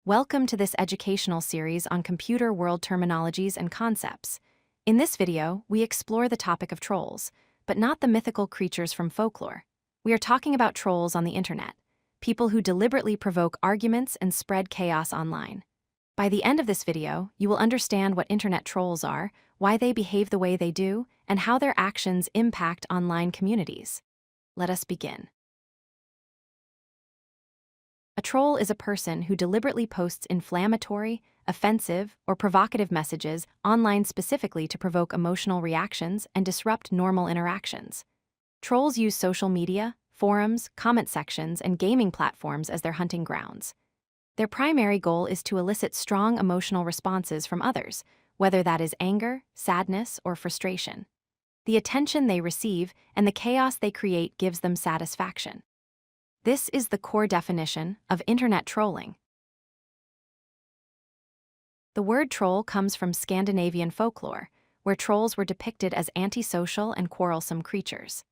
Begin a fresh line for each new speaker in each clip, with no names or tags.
Welcome to this educational series on computer world terminologies and concepts. In this video, we explore the topic of trolls, but not the mythical creatures from folklore. We are talking about trolls on the internet, people who deliberately provoke arguments and spread chaos online. By the end of this video, you will understand what internet trolls are, why they behave the way they do, and how their actions impact online communities. Let us begin. A troll is a person who deliberately posts inflammatory, offensive, or provocative messages online specifically to provoke emotional reactions and disrupt normal interactions. Trolls use social media, forums, comment sections, and gaming platforms as their hunting grounds. Their primary goal is to elicit strong emotional responses from others, whether that is anger, sadness, or frustration. The attention they receive and the chaos they create gives them satisfaction. This is the core definition of internet trolling. The word troll comes from Scandinavian folklore, where trolls were depicted as antisocial and quarrelsome creatures.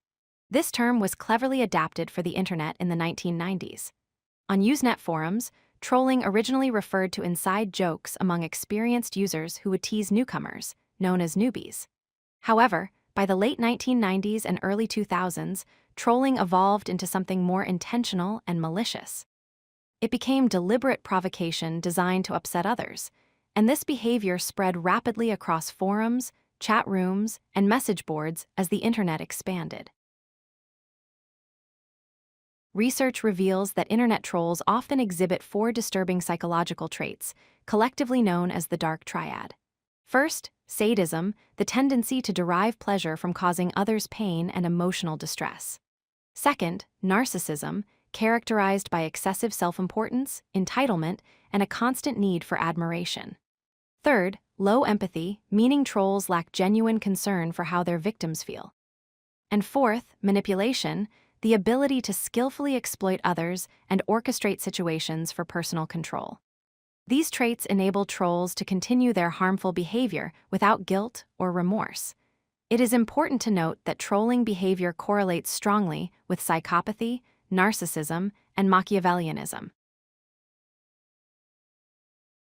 This term was cleverly adapted for the internet in the 1990s. On Usenet forums, trolling originally referred to inside jokes among experienced users who would tease newcomers, known as newbies. However, by the late 1990s and early 2000s, trolling evolved into something more intentional and malicious. It became deliberate provocation designed to upset others, and this behavior spread rapidly across forums, chat rooms, and message boards as the internet expanded. Research reveals that internet trolls often exhibit four disturbing psychological traits, collectively known as the Dark Triad. First, sadism, the tendency to derive pleasure from causing others pain and emotional distress. Second, narcissism, characterized by excessive self-importance, entitlement, and a constant need for admiration. Third, low empathy, meaning trolls lack genuine concern for how their victims feel. And fourth, manipulation, the ability to skillfully exploit others and orchestrate situations for personal control. These traits enable trolls to continue their harmful behavior without guilt or remorse. It is important to note that trolling behavior correlates strongly with psychopathy, narcissism, and Machiavellianism.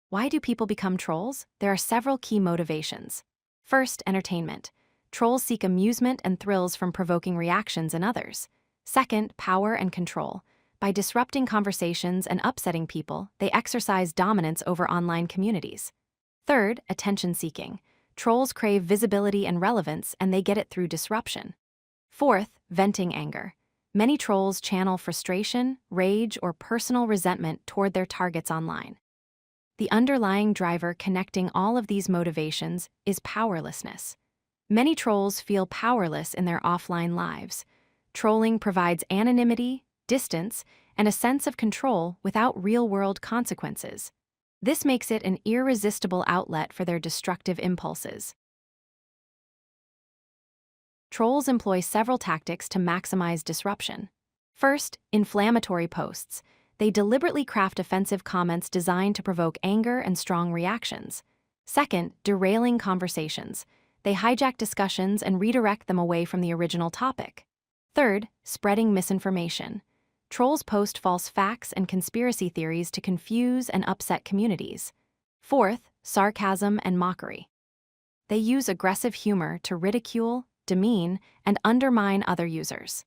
Why do people become trolls? There are several key motivations. First, entertainment. Trolls seek amusement and thrills from provoking reactions in others. Second, power and control. By disrupting conversations and upsetting people, they exercise dominance over online communities. Third, attention-seeking. Trolls crave visibility and relevance, and they get it through disruption. Fourth, venting anger. Many trolls channel frustration, rage, or personal resentment toward their targets online. The underlying driver connecting all of these motivations is powerlessness. Many trolls feel powerless in their offline lives. Trolling provides anonymity, distance, and a sense of control without real-world consequences. This makes it an irresistible outlet for their destructive impulses. Trolls employ several tactics to maximize disruption. First, inflammatory posts. They deliberately craft offensive comments designed to provoke anger and strong reactions. Second, derailing conversations. They hijack discussions and redirect them away from the original topic. Third, spreading misinformation. Trolls post false facts and conspiracy theories to confuse and upset communities. Fourth, sarcasm and mockery. They use aggressive humor to ridicule, demean, and undermine other users.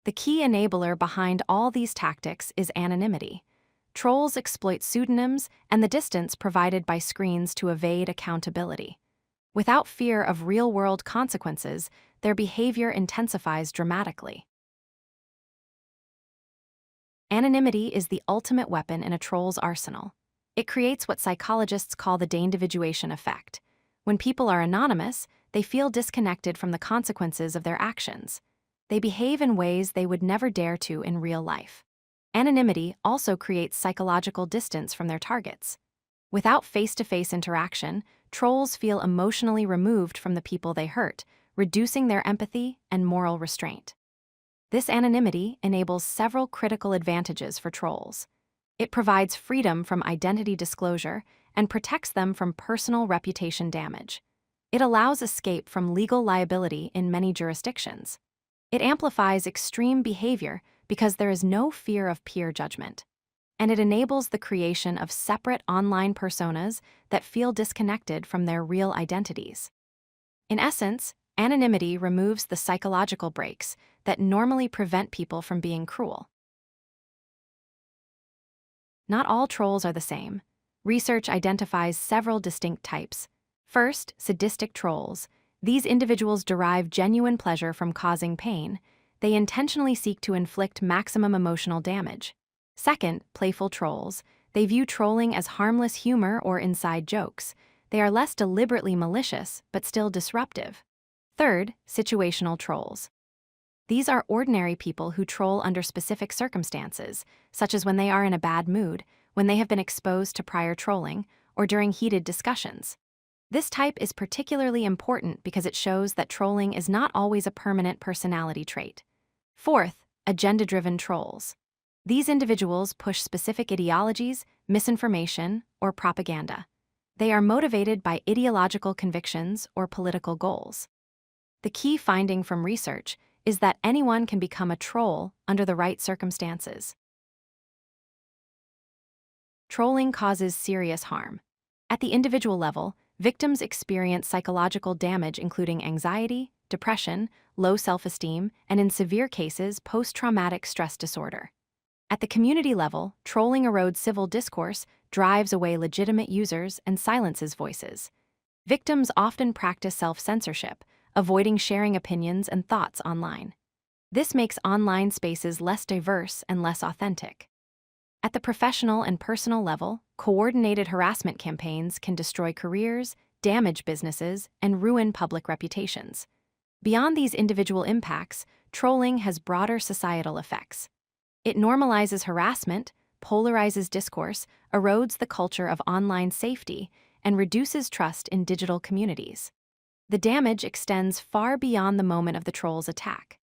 The key enabler behind all these tactics is anonymity. Trolls exploit pseudonyms and the distance provided by screens to evade accountability. Without fear of real-world consequences, their behavior intensifies dramatically. Anonymity is the ultimate weapon in a troll's arsenal. It creates what psychologists call the Deindividuation effect. When people are anonymous, they feel disconnected from the consequences of their actions. They behave in ways they would never dare to in real life. Anonymity also creates psychological distance from their targets. Without face-to-face interaction, trolls feel emotionally removed from the people they hurt, reducing their empathy and moral restraint. This anonymity enables several critical advantages for trolls. It provides freedom from identity disclosure and protects them from personal reputation damage. It allows escape from legal liability in many jurisdictions. It amplifies extreme behavior because there is no fear of peer judgment. and it enables the creation of separate online personas that feel disconnected from their real identities. In essence, anonymity removes the psychological brakes that normally prevent people from being cruel. Not all trolls are the same. Research identifies several distinct types. First, sadistic trolls. These individuals derive genuine pleasure from causing pain. They intentionally seek to inflict maximum emotional damage. Second, playful trolls. They view trolling as harmless humor or inside jokes. They are less deliberately malicious, but still disruptive. Third, situational trolls. These are ordinary people who troll under specific circumstances, such as when they are in a bad mood, when they have been exposed to prior trolling, or during heated discussions. This type is particularly important because it shows that trolling is not always a permanent personality trait. Fourth, agenda-driven trolls. These individuals push specific ideologies, misinformation, or propaganda. They are motivated by ideological convictions or political goals. The key finding from research is that anyone can become a troll under the right circumstances. Trolling causes serious harm. At the individual level, victims experience psychological damage including anxiety, depression, low self-esteem, and in severe cases, post-traumatic stress disorder. At the community level, trolling erodes civil discourse, drives away legitimate users, and silences voices. Victims often practice self-censorship, avoiding sharing opinions and thoughts online. This makes online spaces less diverse and less authentic. At the professional and personal level, coordinated harassment campaigns can destroy careers, damage businesses, and ruin public reputations. Beyond these individual impacts, trolling has broader societal effects. It normalizes harassment, polarizes discourse, erodes the culture of online safety, and reduces trust in digital communities. The damage extends far beyond the moment of the troll's attack.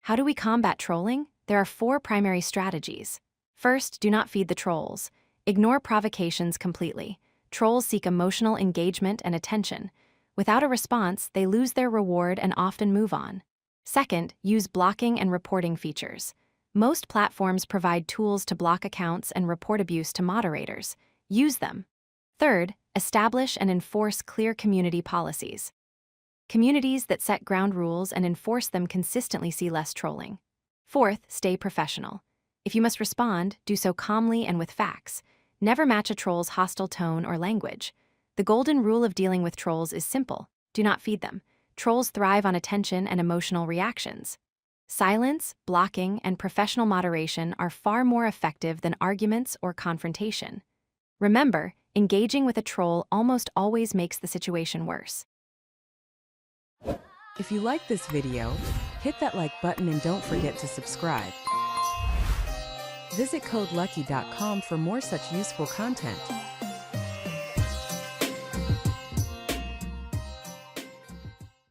How do we combat trolling? There are 4 primary strategies. First, do not feed the trolls. Ignore provocations completely. Trolls seek emotional engagement and attention. Without a response, they lose their reward and often move on. Second, use blocking and reporting features. Most platforms provide tools to block accounts and report abuse to moderators. Use them. Third, establish and enforce clear community policies. Communities that set ground rules and enforce them consistently see less trolling. Fourth, stay professional. If you must respond, do so calmly and with facts. Never match a troll's hostile tone or language. The golden rule of dealing with trolls is simple: do not feed them. Trolls thrive on attention and emotional reactions. Silence, blocking, and professional moderation are far more effective than arguments or confrontation. Remember, engaging with a troll almost always makes the situation worse.
If you like this video, hit that like button and don't forget to subscribe. Visit codelucky.com for more such useful content.